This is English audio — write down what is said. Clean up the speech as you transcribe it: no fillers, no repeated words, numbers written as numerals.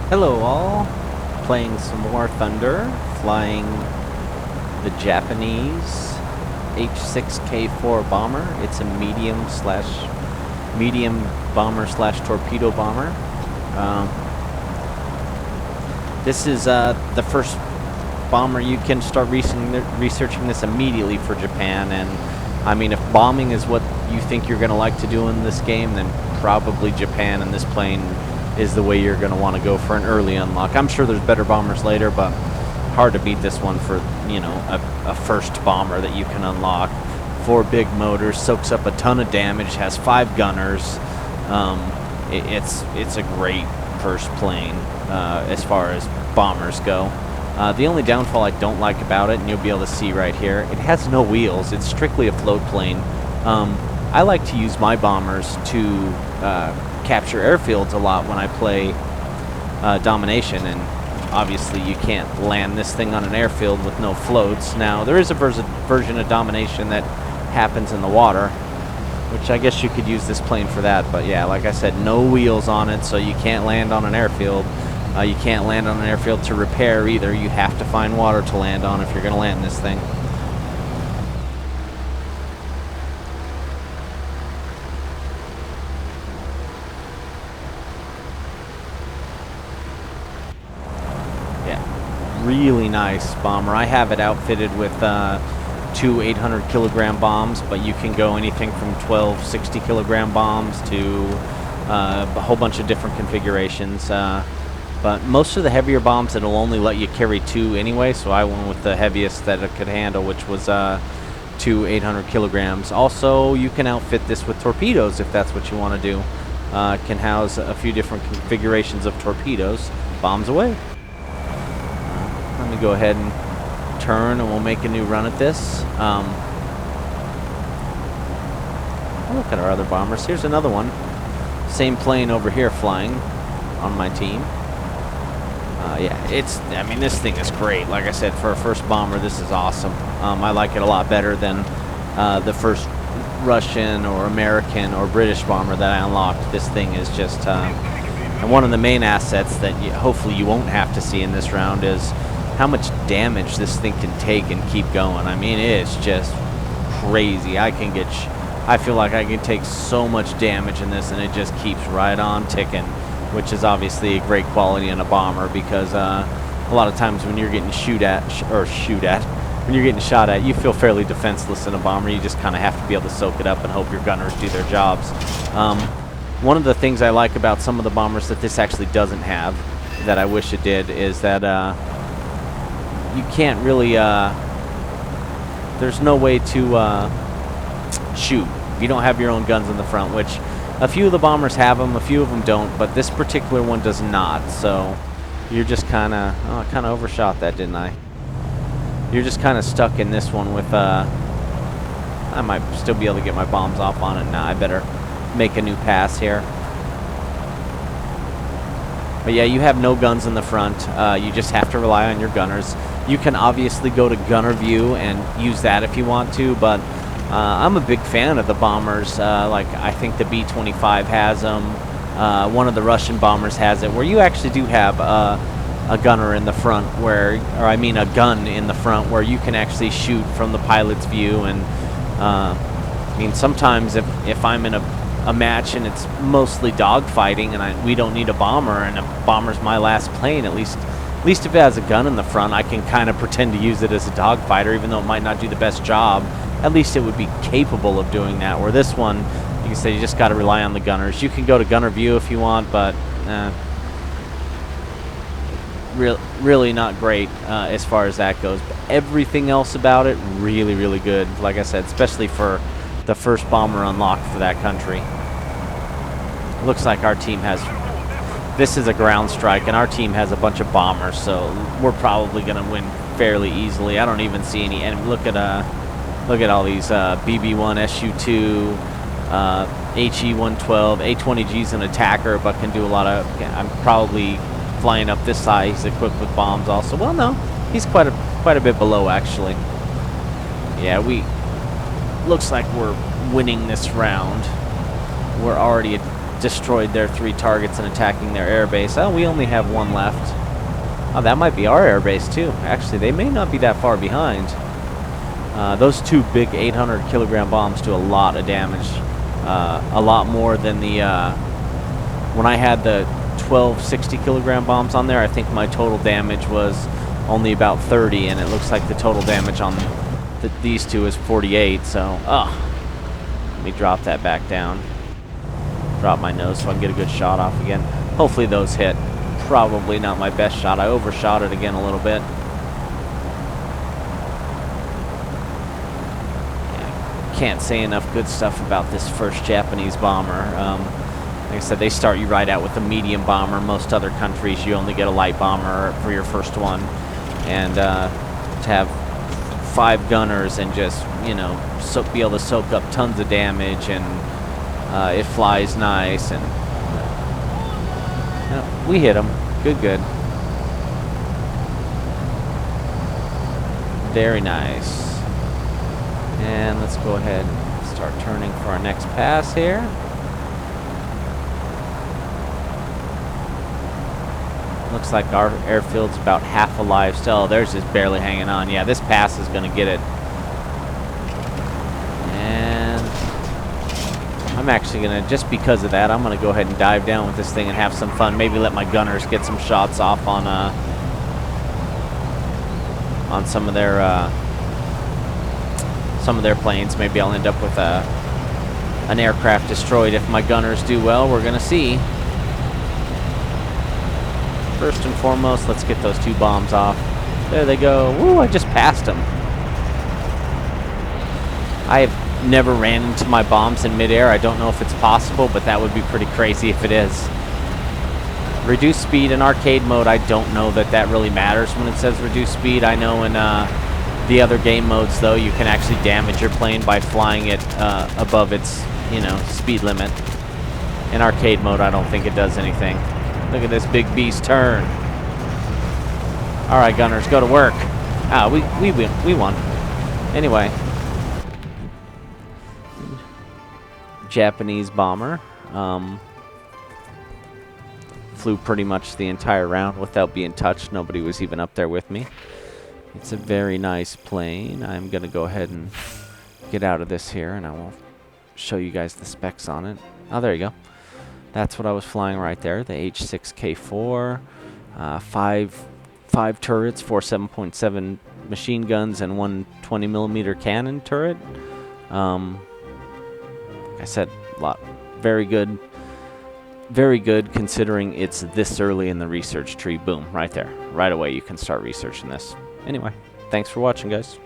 Hello all, playing some more Thunder, flying the Japanese H6K4 bomber. It's a medium bomber slash torpedo bomber. This is the first bomber. You can start researching this immediately for Japan, and I mean, if bombing is what you think you're going to like to do in this game, then probably Japan and this plane is the way you're going to want to go for an early unlock. I'm sure there's better bombers later, but hard to beat this one for, you know, a first bomber that you can unlock. 4 big motors, soaks up a ton of damage, has 5 gunners. It's a great first plane as far as bombers go. The only downfall I don't like about it, and you'll be able to see right here, it has no wheels. It's strictly a float plane. I like to use my bombers to capture airfields a lot when I play Domination, and obviously you can't land this thing on an airfield with no floats. Now, there is a version of Domination that happens in the water, which I guess you could use this plane for that, but yeah, like I said, no wheels on it, so you can't land on an airfield. You can't land on an airfield to repair either. You have to find water to land on if you're going to land this thing. Really nice bomber. I have it outfitted with 2 800-kilogram bombs, but you can go anything from 12 60-kilogram bombs to a whole bunch of different configurations. But most of the heavier bombs, it'll only let you carry 2 anyway, so I went with the heaviest that it could handle, which was 2 800 kilograms. Also, you can outfit this with torpedoes if that's what you want to do. It can house a few different configurations of torpedoes. Bombs away. Let me go ahead and turn, and we'll make a new run at this. Look at our other bombers. Here's another one. Same plane over here flying on my team. Yeah, I mean, this thing is great. Like I said, for a first bomber, this is awesome. I like it a lot better than the first Russian or American or British bomber that I unlocked. This thing is just... and one of the main assets that hopefully you won't have to see in this round is how much damage this thing can take and keep going. I mean, it's just crazy. I feel like I can take so much damage in this, and it just keeps right on ticking, which is obviously a great quality in a bomber, because a lot of times when you're getting when you're getting shot at, you feel fairly defenseless in a bomber. You just kind of have to be able to soak it up and hope your gunners do their jobs. One of the things I like about some of the bombers that this actually doesn't have, that I wish it did, is that you can't really, there's no way to shoot. You don't have your own guns in the front, which a few of the bombers have them, a few of them don't, but this particular one does not. So you're just kind of, oh, I kind of overshot that, didn't I? You're just kind of stuck in this one with, I might still be able to get my bombs off on it. Nah, I better make a new pass here. But yeah, you have no guns in the front. You just have to rely on your gunners. You can obviously go to gunner view and use that if you want to, but I'm a big fan of the bombers. Like, I think the B-25 has them. One of the Russian bombers has it, where you actually do have a gunner in the front, a gun in the front where you can actually shoot from the pilot's view. And I mean, sometimes if I'm in a match and it's mostly dogfighting and we don't need a bomber, and a bomber's my last plane, at least if it has a gun in the front, I can kind of pretend to use it as a dogfighter, even though it might not do the best job. At least it would be capable of doing that. Where this one, you can say you just got to rely on the gunners. You can go to gunner view if you want, but really not great as far as that goes. But everything else about it, really, really good. Like I said, especially for the first bomber unlocked for that country. Looks like our team has... This is a ground strike, and our team has a bunch of bombers, so we're probably going to win fairly easily. I don't even see any... And look at all these BB-1, SU-2, HE-112. A-20G's an attacker, but can do a lot of... I'm probably flying up this side. He's equipped with bombs also. Well, no, he's quite a bit below, actually. Yeah, looks like we're winning this round. We're already destroyed their 3 targets and attacking their air base. Oh, we only have 1 left. Oh, that might be our air base too. Actually, they may not be that far behind. Those 2 big 800 kilogram bombs do a lot of damage. A lot more than the when I had the 12 60 kilogram bombs on there. I think my total damage was only about 30, and it looks like the total damage on these 2 is 48. So, let me drop that back down. Drop my nose so I can get a good shot off again. Hopefully those hit. Probably not my best shot. I overshot it again a little bit. Can't say enough good stuff about this first Japanese bomber. Like I said, they start you right out with a medium bomber. Most other countries, you only get a light bomber for your first one. And to have 5 gunners and just, you know, be able to soak up tons of damage, and it flies nice, and we hit them. Good. Very nice. And let's go ahead and start turning for our next pass here. Looks like our airfield's about half alive still. Oh, theirs is barely hanging on. Yeah, this pass is going to get it. And I'm actually going to, just because of that, I'm going to go ahead and dive down with this thing and have some fun. Maybe let my gunners get some shots off on some of their planes. Maybe I'll end up with an aircraft destroyed if my gunners do well. We're going to see. First and foremost, let's get those 2 bombs off. There they go. Woo, I just passed them. I have never ran into my bombs in midair. I don't know if it's possible, but that would be pretty crazy if it is. Reduce speed in arcade mode, I don't know that really matters when it says reduce speed. I know in the other game modes, though, you can actually damage your plane by flying it above its, you know, speed limit. In arcade mode, I don't think it does anything. Look at this big beast turn. All right, gunners, go to work. We won. Anyway, Japanese bomber flew pretty much the entire round without being touched. Nobody was even up there with me. It's a very nice plane. I'm going to go ahead and get out of this here, and I will show you guys the specs on it. Oh, there you go. That's what I was flying right there, the H6K4. 5 turrets, 4 7.7 machine guns, and 1 20mm cannon turret. Like I said, very good. Very good considering it's this early in the research tree. Boom, right there. Right away you can start researching this. Anyway, thanks for watching, guys.